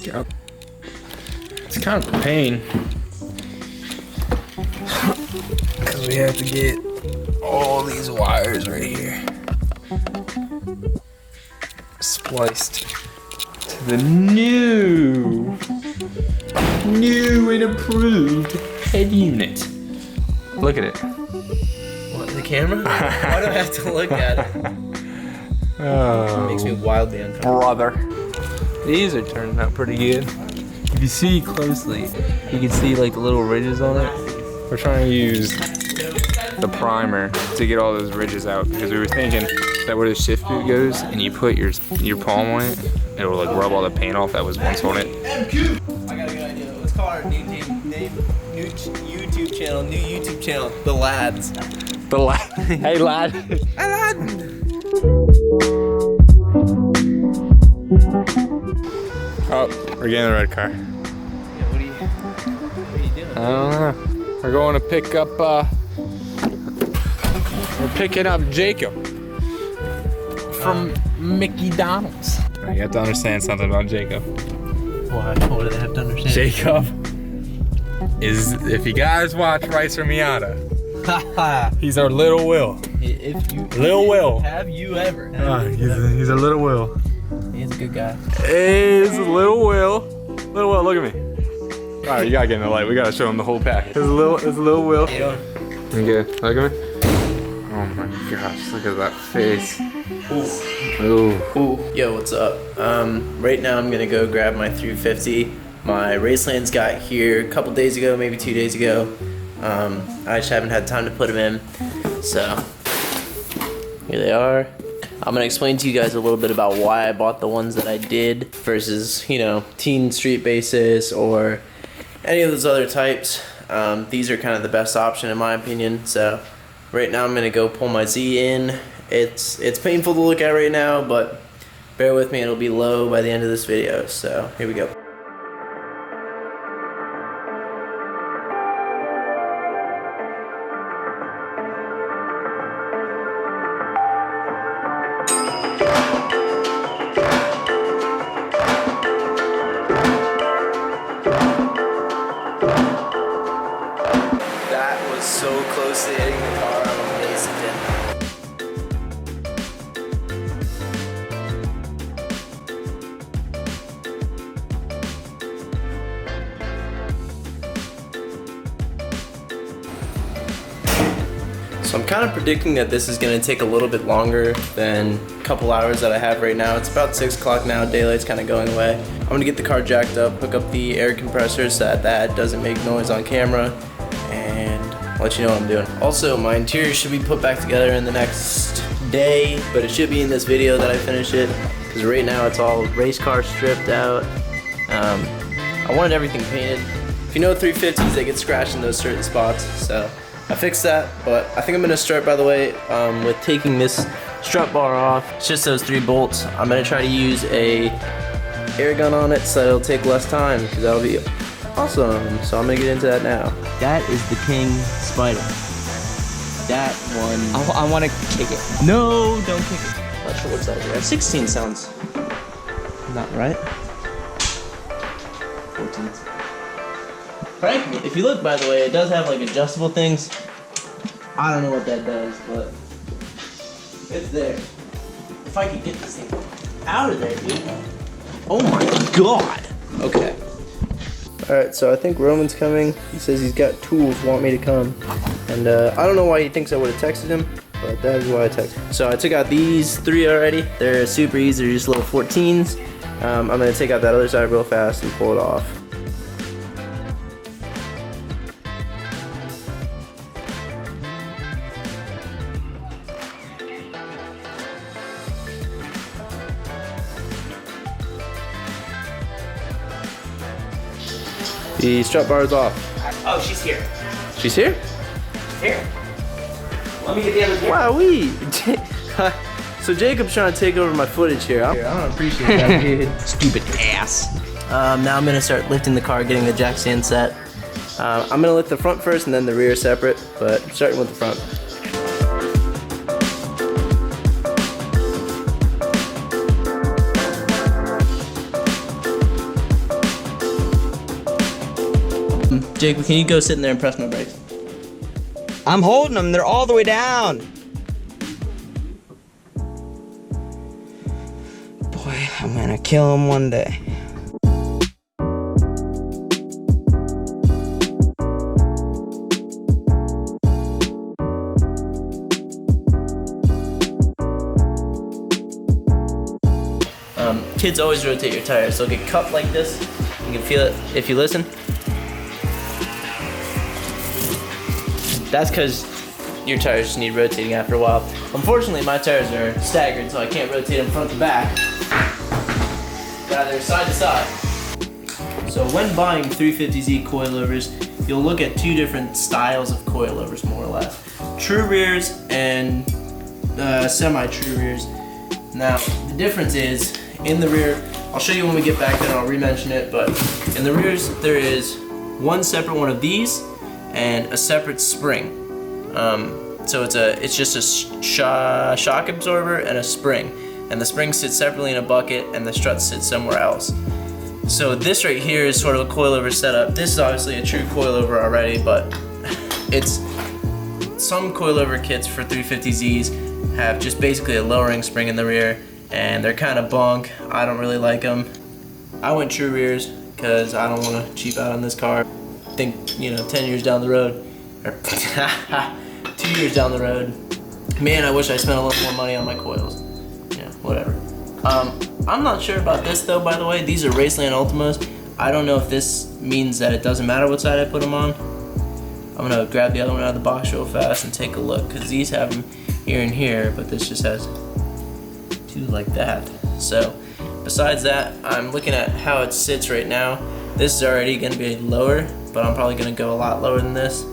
Yep. It's kind of a pain. Because we have to get all these wires right here spliced to the new and improved head unit. Look at it. What, the camera? Why do I have to look at it? Oh, It makes me wildly uncomfortable. brother. These are turning out pretty good. If you see closely, you can see like the little ridges on it. We're trying to use the primer to get all those ridges out because we were thinking that where the shift boot goes and you put your palm on it, it'll like rub all the paint off that was once on it. I got a good idea. Let's call our new YouTube channel, The Lads. The lad. Hey lad. Hey lad! Oh, we're getting the red car. Yeah, what are you doing? I don't know. We're going to pick up, we're picking up Jacob from McDonald's. You have to understand something about Jacob. What do they have to understand? Jacob is, if you guys watch Rice or Miata, he's our little Will. Lil Will. Have you ever? He's a little Will. He's a good guy. He's a little Will. Little Will, look at me. All right, you gotta get in the light. We gotta show him the whole pack. It's a little Will. Yeah. Okay, look at me. Oh my gosh, look at that face. Ooh. Ooh. Yo, what's up? Right now I'm gonna go grab my 350. My Racelands got here a couple days ago, maybe 2 days ago. I just haven't had time to put them in. So, here they are. I'm gonna explain to you guys a little bit about why I bought the ones that I did versus, you know, teen street basis or any of those other types. These are kind of the best option in my opinion. So right now I'm gonna go pull my Z in. It's painful to look at right now, but bear with me, it'll be low by the end of this video. So here we go. That was so close to hitting the car, I'm amazed it didn't. So I'm kind of predicting that this is going to take a little bit longer than a couple hours that I have right now. It's about 6 o'clock now, daylight's kind of going away. I'm going to get the car jacked up, hook up the air compressor so that doesn't make noise on camera, and I'll let you know what I'm doing. Also, my interior should be put back together in the next day, but it should be in this video that I finish it, because right now it's all race car stripped out. I wanted everything painted. If you know 350s, they get scratched in those certain spots, so I fixed that, but I think I'm gonna start, by the way, with taking this strut bar off. It's just those 3 bolts. I'm gonna try to use a air gun on it so it'll take less time, because that'll be awesome. So I'm gonna get into that now. That is the King Spider. That one. I want to kick it. No, don't kick it. Not sure what's that here. 16 sounds not right. 14. Frankly, if you look, by the way, it does have like adjustable things. I don't know what that does, but it's there. If I could get this thing out of there, dude. Oh my god. Okay. Alright, so I think Roman's coming. He says he's got tools, want me to come. And I don't know why he thinks I would have texted him, but that is why I texted. So I took out these 3 already. They're super easy, they're just little 14s. I'm gonna take out that other side real fast and pull it off. The strut bar is off. Oh, she's here. She's here? Here. Let me get the other gear. Wowee! So Jacob's trying to take over my footage here. I don't appreciate that, dude. Stupid ass. Now I'm gonna start lifting the car, getting the jack stand set. I'm gonna lift the front first and then the rear separate, but starting with the front. Jake, can you go sit in there and press my brakes? I'm holding them. They're all the way down. Boy, I'm gonna kill him one day. Kids always rotate your tires. They'll get cupped like this. You can feel it if you listen. That's because your tires just need rotating after a while. Unfortunately, my tires are staggered, so I can't rotate them front to back. Rather side to side. So when buying 350Z coilovers, you'll look at two different styles of coilovers, more or less. True rears and semi-true rears. Now, the difference is, in the rear, I'll show you when we get back there and I'll re-mention it, but in the rears there is one separate one of these and a separate spring. So it's just a shock absorber and a spring, and the spring sits separately in a bucket and the strut sits somewhere else. So this right here is sort of a coilover setup. This is obviously a true coilover already, but it's some coilover kits for 350Zs have just basically a lowering spring in the rear, and they're kind of bunk. I don't really like them. I went true rears because I don't want to cheap out on this car. I think, 10 years down the road, or 2 years down the road, man, I wish I spent a little more money on my coils. Yeah, whatever. I'm not sure about this though, by the way. These are Raceland Ultimos. I don't know if this means that it doesn't matter what side I put them on. I'm gonna grab the other one out of the box real fast and take a look, because these have them here and here, but this just has two like that. So besides that, I'm looking at how it sits right now. This is already going to be lower, but I'm probably going to go a lot lower than this.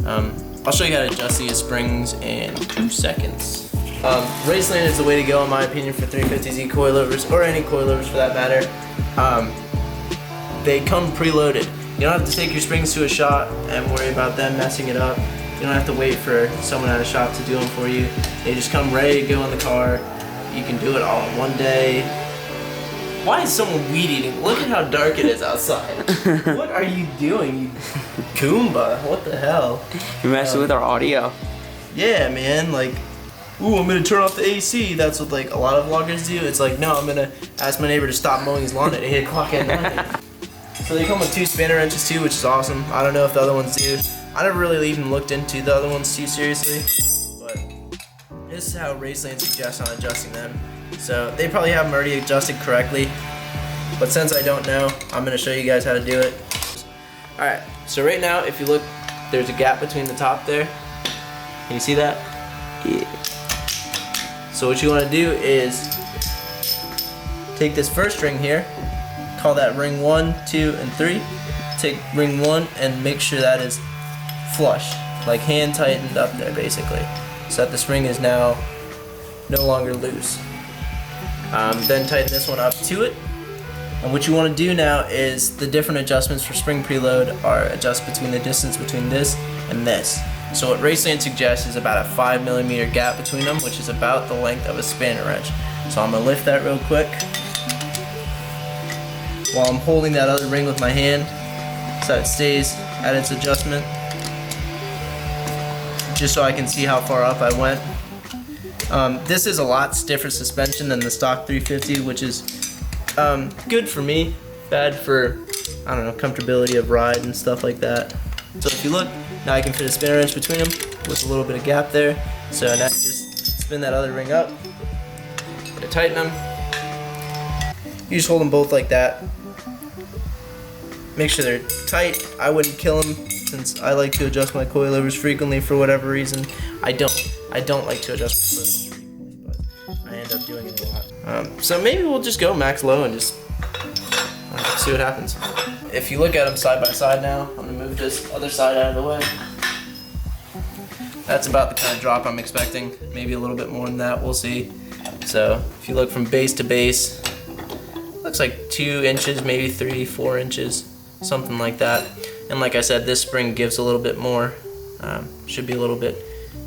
I'll show you how to adjust these springs in 2 seconds. Raceland is the way to go in my opinion for 350Z coilovers, or any coilovers for that matter. They come preloaded. You don't have to take your springs to a shop and worry about them messing it up. You don't have to wait for someone at a shop to do them for you. They just come ready to go in the car. You can do it all in one day. Why is someone weed eating? Look at how dark it is outside. What are you doing, you Goomba? What the hell? You're messing with our audio. Yeah, man. Like, ooh, I'm gonna turn off the AC. That's what like a lot of vloggers do. It's like, no, I'm gonna ask my neighbor to stop mowing his lawn at 8 o'clock at night. So they come with 2 spanner wrenches too, which is awesome. I don't know if the other ones do. I never really even looked into the other ones too seriously, but this is how Raceland suggests on adjusting them. So they probably have them already adjusted correctly, but since I don't know, I'm gonna show you guys how to do it. Alright, so right now, if you look, there's a gap between the top there. Can you see that? Yeah. So what you wanna do is take this first ring here, call that ring 1, 2, and 3. Take ring 1 and make sure that is flush, like hand tightened up there basically, so that the spring is now no longer loose. Then tighten this one up to it, and what you want to do now is the different adjustments for spring preload are adjust between the distance between this and this. So what Raceland suggests is about a 5mm gap between them, which is about the length of a spanner wrench. So I'm going to lift that real quick while I'm holding that other ring with my hand so it stays at its adjustment, just so I can see how far up I went. This is a lot stiffer suspension than the stock 350, which is good for me, bad for, I don't know, comfortability of ride and stuff like that. So if you look, now I can fit a spinner wrench between them with a little bit of gap there. So now you just spin that other ring up, to tighten them. You just hold them both like that. Make sure they're tight. I wouldn't kill them, since I like to adjust my coilovers frequently for whatever reason. I don't like to adjust my coilovers frequently, but I end up doing it a lot. So maybe we'll just go max low and just see what happens. If you look at them side by side now, I'm gonna move this other side out of the way. That's about the kind of drop I'm expecting. Maybe a little bit more than that, we'll see. So if you look from base to base, looks like 2 inches, maybe 3, 4 inches, something like that. And like I said, this spring gives a little bit more, should be a little bit,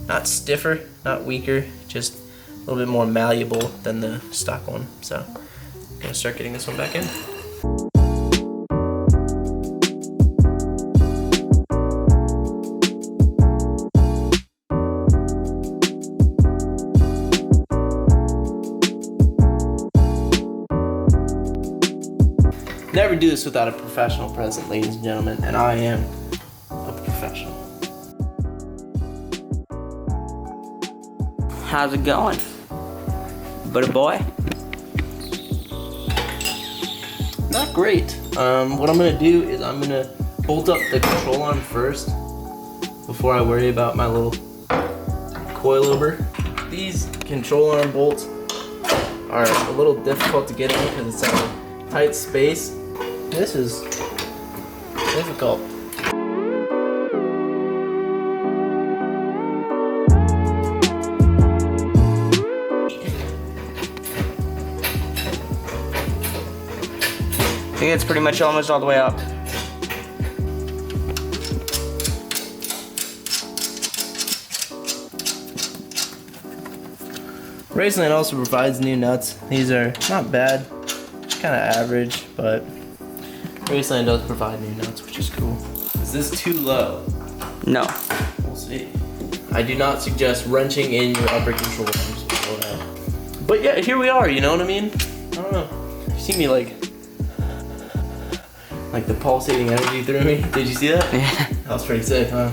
not stiffer, not weaker, just a little bit more malleable than the stock one. So I'm gonna start getting this one back in. Never do this without a professional present, ladies and gentlemen, and I am a professional. How's it going? Buddy boy? Not great. What I'm gonna do is I'm gonna bolt up the control arm first before I worry about my little coilover. These control arm bolts are a little difficult to get in because it's in a tight space. This is difficult. I think it's pretty much almost all the way up. Raceland also provides new nuts. These are not bad, kind of average, but Raceland does provide new nuts, which is cool. Is this too low? No. We'll see. I do not suggest wrenching in your upper control arms below that. But yeah, here we are, you know what I mean? I don't know. You see me like the pulsating energy through me? Did you see that? Yeah. That was pretty sick, huh?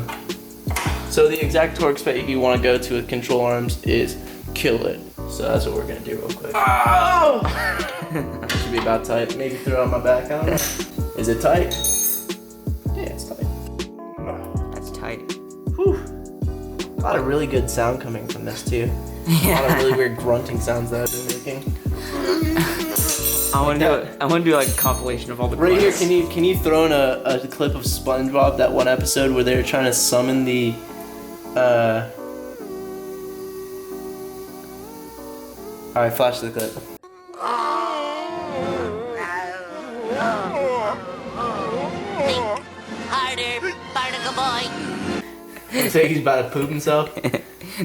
So the exact torque spec you want to go to with control arms is kill it. So that's what we're gonna do real quick. Oh! Should be about tight. Maybe throw it on my back. I don't know. Is it tight? Yeah, it's tight. That's tight. Whew. A lot of really good sound coming from this too. A lot of really weird grunting sounds that I've been making. I want to do like a compilation of all the Right here, grunts. can you throw in a clip of SpongeBob, that one episode where they were trying to summon the Alright, flash the clip. Harder, barnacle boy. Looks like he's about to poop himself.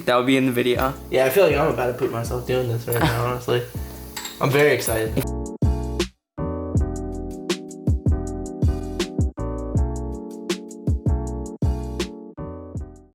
That would be in the video. Yeah, I feel like I'm about to poop myself doing this right now, honestly. I'm very excited.